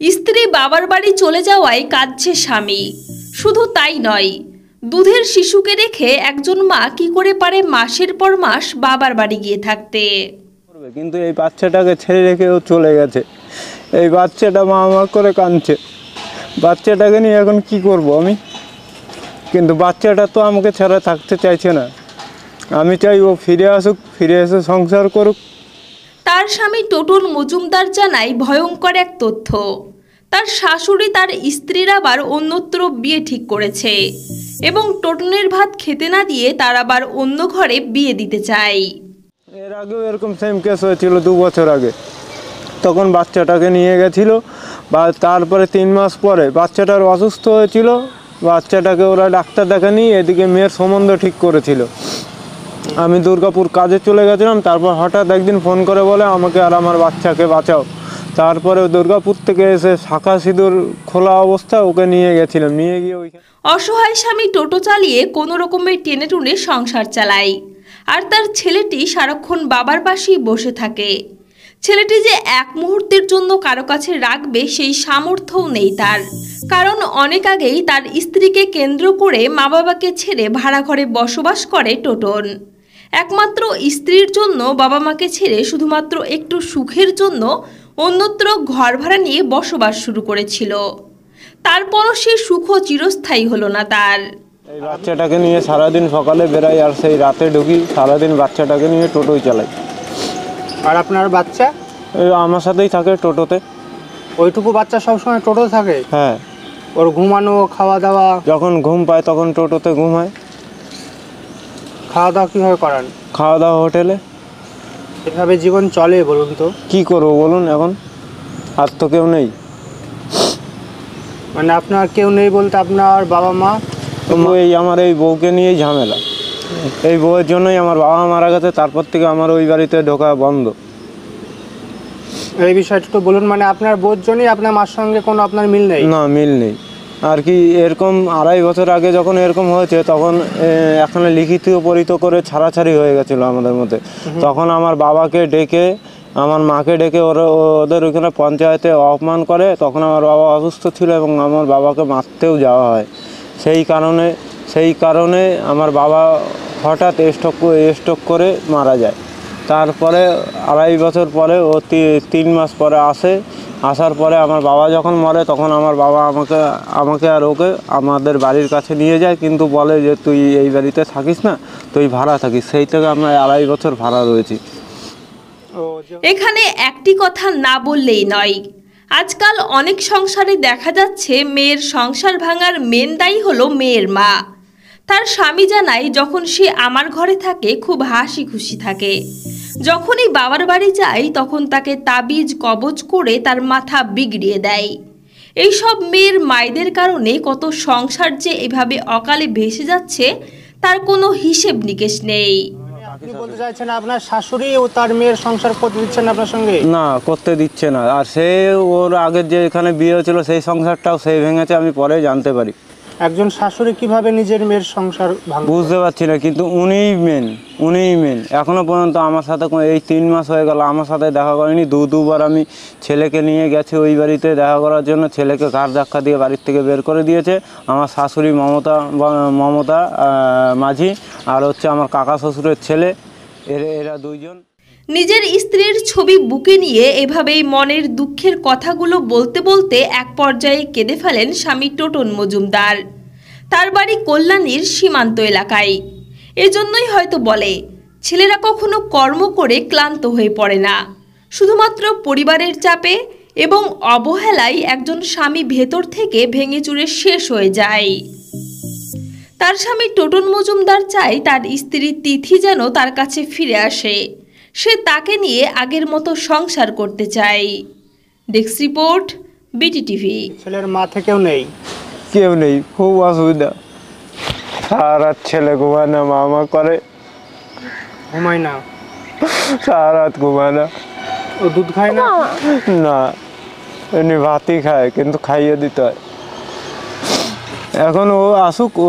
স্ত্রী বাবার বাড়ি চলে যাওয়ায় কাঁদছে স্বামী। শুধু তাই নয়, দুধের শিশুকে রেখে একজন মা কি করে পারে মাসের পর মাস বাবার বাড়ি গিয়ে থাকতে। কিন্তু এই বাচ্চাটাকে ছেড়ে রেখে ও চলে গেছে। এই বাচ্চাটা মা মা করে কাঁদছে। বাচ্চাটাকে নিয়ে এখন কি করব আমি? কিন্তু বাচ্চাটা তো আমাকে ছাড়া থাকতে চাইছে না। আমি চাই ও ফিরে আসুক, ফিরে এসে সংসার করুক। তার স্বামী টোটন মজুমদার জানায় ভয়ঙ্কর এক তথ্য। তার শাশুড়ি তার স্ত্রীর আবার অন্যত্র বিয়ে ঠিক করেছে এবং টোটনের ভাত খেতে না দিয়ে তার আবার অন্য ঘরে বিয়ে দিতে চায়। এর আগেও এরকম সেম কেস হয়েছিল 2 বছর আগে। তখন বাচ্চাটাকে নিয়ে গেছিল, বা তারপরে 3 মাস পরে বাচ্চাটার অসুস্থ হয়েছিল। বাচ্চাটাকে ওরা ডাক্তার দেখানি, এদিকে মেয়ের সম্বন্ধ ঠিক করেছিল। আমি দুর্গাপুর কাজে চলে গেছিলাম। তারপর হঠাৎ একদিন ফোন করে বলে আমাকে আর আমার বাচ্চাকে বাঁচাও। তারপরে দুর্গাপুর থেকে এসে শাখা সিঁদুর খোলা অবস্থা ওকে নিয়ে গেছিলাম। নিয়ে গিয়ে ওইখানে অসহায় স্বামী টোটো চালিয়ে কোনো রকমের টেনে টুনে সংসার চালায়, আর তার ছেলেটি সারাক্ষণ বাবার পাশেই বসে থাকে। ছেলেটি যে এক মুহূর্তের জন্য কারো কাছে রাখবে সেই সামর্থ্যও নেই তার, কারণ অনেক আগেই তার স্ত্রীকে কেন্দ্র করে মা বাবাকে ছেড়ে ভাড়া ঘরে বসবাস করে টোটন। একমাত্র স্ত্রীর জন্য বাবা মাকে ছেড়ে শুধুমাত্র একটু সুখের জন্য অন্যত্র ঘর ভাড়া নিয়ে বসবাস শুরু করেছিল। তারপরও সে সুখ চিরস্থায়ী হলো না তার। এই বাচ্চাটাকে নিয়ে সারাদিন সকালে বেরাই আর সেই রাতে ঢুকি। সারাদিন বাচ্চাটাকে নিয়ে টোটোই চালাই। আর আপনার বাচ্চা? আমার সাথেই থাকে টোটোতে। ওইটুকু বাচ্চা সবসময় টোটো থাকে? হ্যাঁ। ওর ঘুমানো, খাওয়া দাওয়া? যখন ঘুম পায় তখন টোটোতে ঘুমায়। খাওয়া দাওয়া কীভাবে করান? খাওয়া দাওয়া হোটেলে। এভাবে জীবন চলে বলুন তো? কি করবো বলুন এখন? আর তো কেউ নেই। মানে আপনার কেউ নেই বলতে আপনার বাবা মা? এই আমার এই বউকে নিয়েই ঝামেলা। এই বউয়ের জন্যই আমার বাবা মারা গেছে। তারপর থেকে আমার ওই বাড়িতে ঢোকা বন্ধ। এই বিষয়টা তো বলুন। মানে আপনার বউর জন্যই আপনার মার সঙ্গে কোনো আপনার মিল নেই? না, মিল নেই। আর কি এরকম 2.5 বছর আগে যখন এরকম হয়েছে তখন এখানে লিখিত পরিত করে ছাড়াছাড়ি হয়ে গেছিলো আমাদের মধ্যে। তখন আমার বাবাকে ডেকে, আমার মাকে ডেকে ওদের ওইখানে পঞ্চায়েতে অপমান করে। তখন আমার বাবা অসুস্থ ছিল এবং আমার বাবাকে মারতেও যাওয়া হয়। সেই কারণে আমার বাবা হঠাৎ স্ট্রোক করে মারা যায়। তারপরে 2.5 বছর পরে ও 3 মাস পরে আসার পরে আমার বাবা যখন মরে তখন আমার বাবা আমাকে আর ওকে আমাদের বাড়ির কাছে নিয়ে যায়, কিন্তু বলে যে তুই এই বাড়িতে থাকিস না, তুই ভাড়া থাকিস। সেই থেকে আমরা 2.5 বছর ভাড়া রয়েছি। এখানে একটি কথা না বললেই নয়। আজকাল অনেক সংসারে দেখা যাচ্ছে মেয়ের সংসার ভাঙার মেন দায়ী হলো মেয়ের মা। তার স্বামী জানায় যখন সে আমার ঘরে থাকে খুব হাসি খুশি থাকে, যখনই বাবার বাড়ি যায় তখন তাকে তাবিজ কবজ করে তার মাথা বিগড়িয়ে দেয়। এইসব মেয়ের মায়েদের কারণে কত সংসার যে এভাবে অকালে ভেসে যাচ্ছে তার কোনো হিসেব নিকেশ নেই। আপনি বলতে চাইছেন আপনার শাশুড়ি ও তার মেয়ের সংসার করতে দিচ্ছেন আপনার সঙ্গে? না, করতে দিচ্ছে না। আর সে ওর আগের যে এখানে বিয়ে হয়েছিল সেই সংসারটাও সে ভেঙেছে, আমি পরে জানতে পারি। একজন শাশুড়ি কিভাবে নিজের মেয়ের সংসার ভাঙবে বুঝতে পারছি না, কিন্তু উনিই মেন। এখনো পর্যন্ত আমার সাথে এই 3 মাস হয়ে গেল আমার সাথে দেখা করেনি। দুবার আমি ছেলেকে নিয়ে গেছি ওই বাড়িতে দেখা করার জন্য। ছেলেকে ঘাড় ধাক্কা দিয়ে বাড়ির থেকে বের করে দিয়েছে আমার শাশুড়ি মমতা মাঝি, আর হচ্ছে আমার কাকা শ্বশুরের ছেলে। এরা 2 জন। নিজের স্ত্রীর ছবি বুকে নিয়ে এভাবেই মনের দুঃখের কথাগুলো বলতে বলতে এক পর্যায়ে কেঁদে ফেলেন স্বামী টোটন মজুমদার। তার বাড়ি কল্যাণীর সীমান্ত এলাকায়। এজন্যই হয়তো বলে ছেলেরা কখনো কর্ম করে ক্লান্ত হয়ে পড়ে না, শুধুমাত্র পরিবারের চাপে এবং অবহেলায় একজন স্বামী ভেতর থেকে ভেঙে চুরে শেষ হয়ে যায়। তার স্বামী টোটন মজুমদার চায় তার স্ত্রী তিথি যেন তার কাছে ফিরে আসে। সে তাকে নিয়ে আগের মতো সংসার করতে চায়। Desk report, BTTV. ছেলের মা থেকেও নেই? কেউ নেই, খুব অসুবিধা। সারা ছেলে ঘুমায় না, মা করে। ঘুমায় না? সারা রাত ঘুমায় না। ও দুধ খায় না? না, এমনি ভাতই খায়, কিন্তু খাইয়ে দিতে হয়। এখন ও আসুক, ও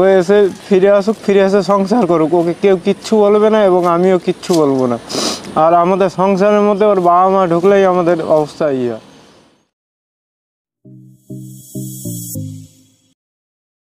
ফিরে এসে সংসার করুক। ওকে কেউ কিচ্ছু বলবে না এবং আমিও কিচ্ছু বলবো না। আর আমাদের সংসারের মধ্যে ওর বাবা মা ঢুকলেই আমাদের অবস্থা হয়।